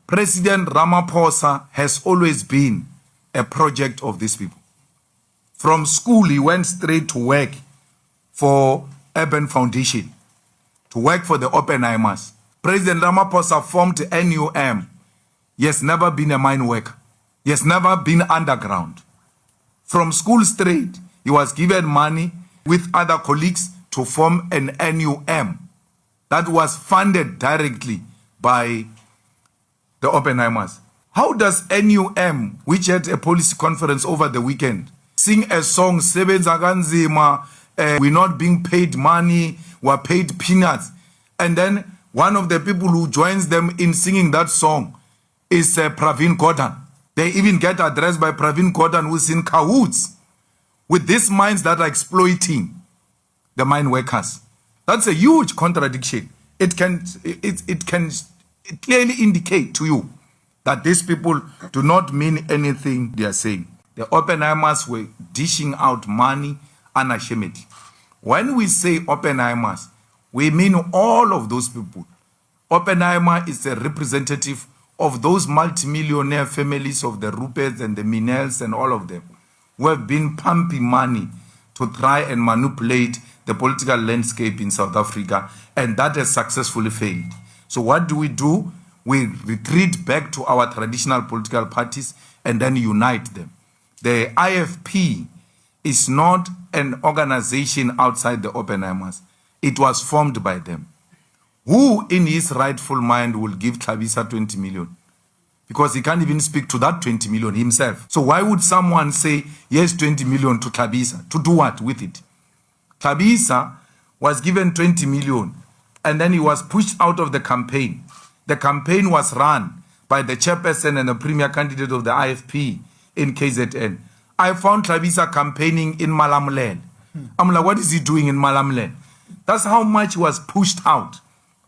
President Ramaphosa has always been a project of these people. From school, he went straight to work for Urban Foundation, to work for the Oppenheimers. President Ramaphosa formed NUM. He has never been a mine worker. He has never been underground. From school straight, he was given money with other colleagues to form an NUM that was funded directly by the Oppenheimers. How does NUM, which had a policy conference over the weekend, sing a song, Sebenza kanzima, we're not being paid money, we're paid peanuts, and then one of the people who joins them in singing that song is Pravin Gordhan. They even get addressed by Pravin Gordhan, who's in cahoots with these mines that are exploiting the mine workers. That's a huge contradiction. It can clearly indicate to you that these people do not mean anything they are saying. The Oppenheimers were dishing out money unashamedly. When we say Oppenheimers, we mean all of those people. Oppenheimer is a representative of those multimillionaire families of the Ruperts and the Minels and all of them who have been pumping money to try and manipulate the political landscape in South Africa, and that has successfully failed. So what do? We retreat back to our traditional political parties and then unite them. The IFP is not an organization outside the Oppenheimers. It was formed by them. Who in his rightful mind will give Tlhabisa 20 million? Because he can't even speak to that 20 million himself. So why would someone say, yes, 20 million to Tlhabisa? To do what with it? Tlhabisa was given 20 million and then he was pushed out of the campaign. The campaign was run by the chairperson and the premier candidate of the IFP in KZN. I found Tlhabisa campaigning in Malamulele. I'm like, what is he doing in Malamulele? That's how much he was pushed out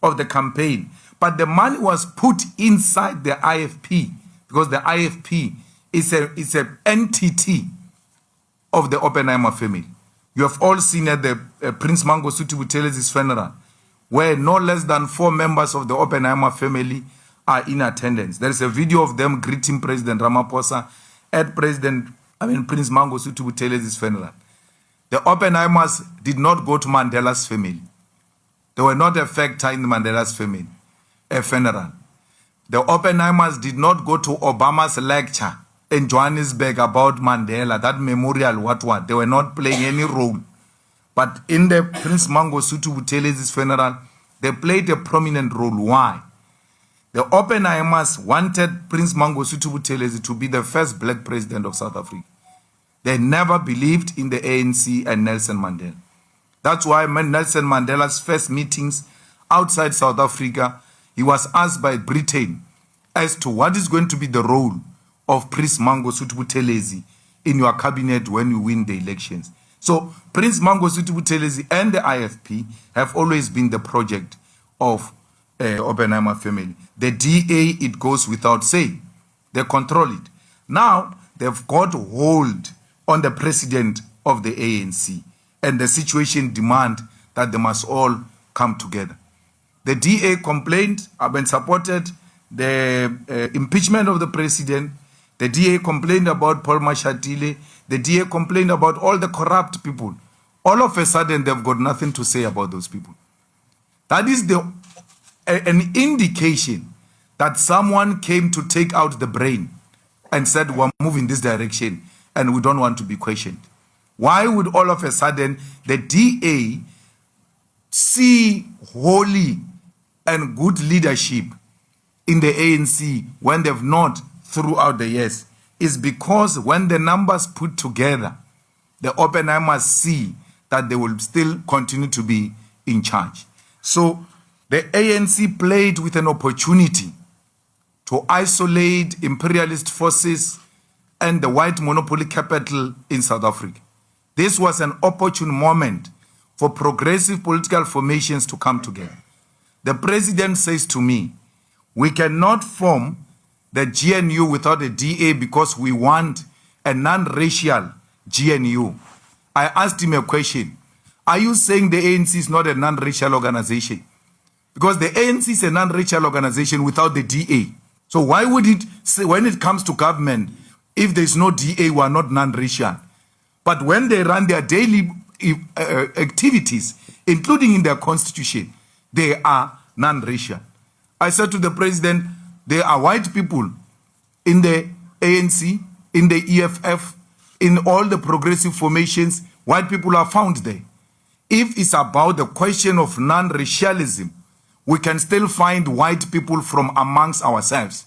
of the campaign. But the money was put inside the IFP because the IFP is an entity of the Oppenheimer family. You have all seen at the Prince Mangosuthu Buthelez's funeral, where no less than 4 members of the Oppenheimer family are in attendance. There is a video of them greeting President Ramaphosa at Prince Mangosuthu Buthelez's funeral. The Oppenheimers did not go to Mandela's family. They were not a factor in Mandela's family, a funeral. The Oppenheimers did not go to Obama's lecture in Johannesburg about Mandela, that memorial, what. They were not playing any role. But in the Prince Mangosuthu Buthelez's funeral, they played a prominent role. Why? The Oppenheimers wanted Prince Mangosuthu Buthelezi to be the first black president of South Africa. They never believed in the ANC and Nelson Mandela. That's why when Nelson Mandela's first meetings outside South Africa, he was asked by Britain as to what is going to be the role of Prince Mangosuthu Buthelezi in your cabinet when you win the elections. So Prince Mangosuthu Buthelezi and the IFP have always been the project of the Oppenheimer family. The DA, it goes without saying. They control it. Now, they've got hold on the president of the ANC, and the situation demands that they must all come together. The DA complained and supported the impeachment of the president. The DA complained about Paul Mashatile. The DA complained about all the corrupt people. All of a sudden, they've got nothing to say about those people. That is an indication that someone came to take out the brain and said, we're moving this direction and we don't want to be questioned. Why would all of a sudden the DA see holy and good leadership in the ANC when they've not throughout the years? Is because when the numbers put together, the Oppenheimers see that they will still continue to be in charge. So the ANC played with an opportunity to isolate imperialist forces and the white monopoly capital in South Africa. This was an opportune moment for progressive political formations to come together. The president says to me, we cannot form the GNU without a DA because we want a non-racial GNU. I asked him a question. Are you saying the ANC is not a non-racial organization? Because the ANC is a non-racial organization without the DA. So why would it say when it comes to government, if there's no DA, we are not non-racial? But when they run their daily activities, including in their constitution, they are non-racial. I said to the president, there are white people in the ANC, in the EFF, in all the progressive formations. White people are found there. If it's about the question of non-racialism, we can still find white people from amongst ourselves.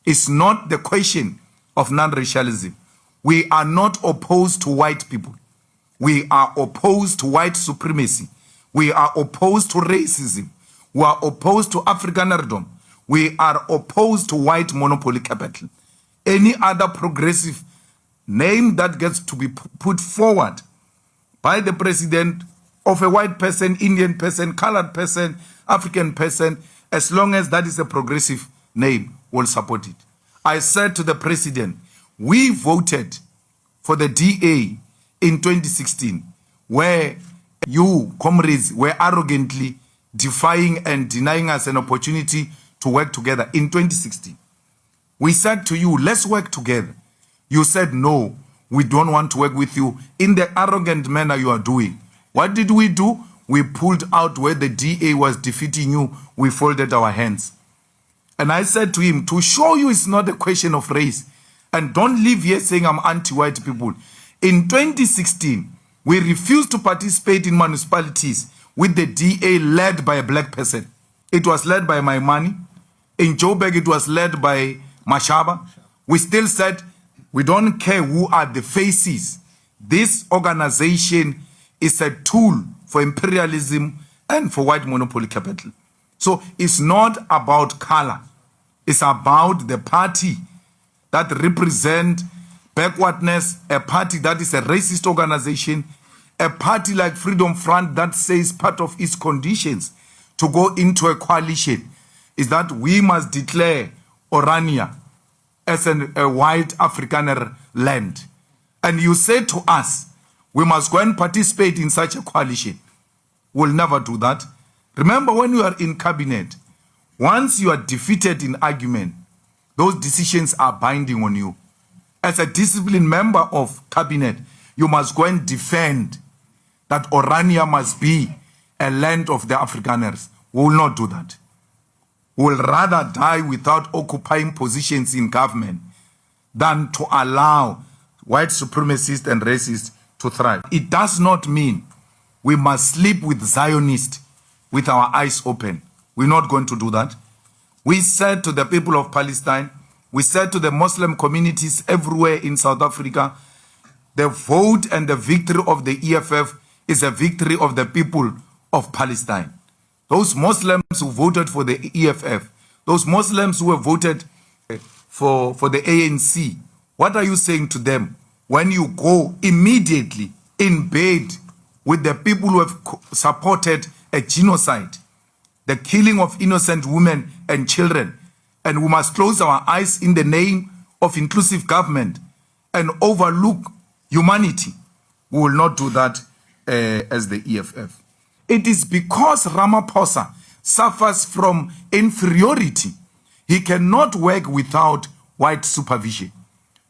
It's not the question of non-racialism. We are not opposed to white people. We are opposed to white supremacy. We are opposed to racism. We are opposed to Afrikanerdom. We are opposed to white monopoly capital. Any other progressive name that gets to be put forward by the president of a white person, Indian person, colored person, African person, as long as that is a progressive name, will support it. I said to the president, we voted for the DA in 2016, where you, comrades, were arrogantly defying and denying us an opportunity to work together in 2016. We said to you, let's work together. You said, no, we don't want to work with you in the arrogant manner you are doing. What did we do? We pulled out where the DA was defeating you. We folded our hands. And I said to him, to show you it's not a question of race, and don't leave here saying I'm anti-white people. In 2016, we refused to participate in municipalities with the DA led by a black person. It was led by Maimani. In Joburg, it was led by Mashaba. We still said, we don't care who are the faces. This organization is a tool for imperialism and for white monopoly capital. So it's not about color. It's about the party that represent backwardness, a party that is a racist organization, a party like Freedom Front that says part of its conditions to go into a coalition is that we must declare Orania as a white Afrikaner land. And you say to us, we must go and participate in such a coalition. We'll never do that. Remember, when you are in cabinet, once you are defeated in argument, those decisions are binding on you. As a disciplined member of cabinet, you must go and defend that Orania must be a land of the Afrikaners. We will not do that. We will rather die without occupying positions in government than to allow white supremacists and racists to thrive. It does not mean we must sleep with Zionists with our eyes open. We're not going to do that. We said to the people of Palestine, we said to the Muslim communities everywhere in South Africa, the vote and the victory of the EFF is a victory of the people of Palestine. Those Muslims who voted for the EFF, those Muslims who have voted for the ANC, what are you saying to them when you go immediately in bed with the people who have supported a genocide, the killing of innocent women and children, and we must close our eyes in the name of inclusive government and overlook humanity? We will not do that as the EFF. It is because Ramaphosa suffers from inferiority. He cannot work without white supervision.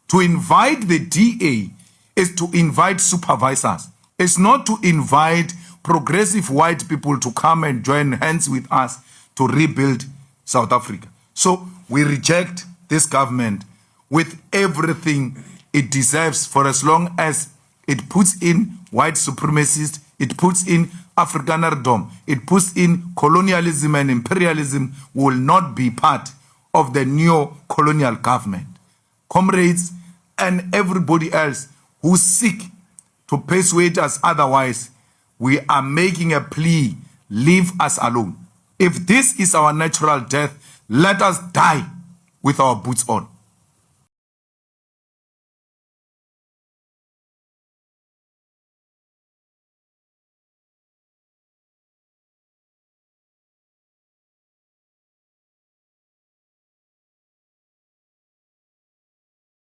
To invite the DA is to invite supervisors. It's not to invite progressive white people to come and join hands with us to rebuild South Africa. So we reject this government with everything it deserves, for as long as it puts in white supremacists, it puts in Afrikanerdom, it puts in colonialism and imperialism, will not be part of the neo-colonial government. Comrades and everybody else who seek to persuade us otherwise, we are making a plea, leave us alone. If this is our natural death, let us die with our boots on.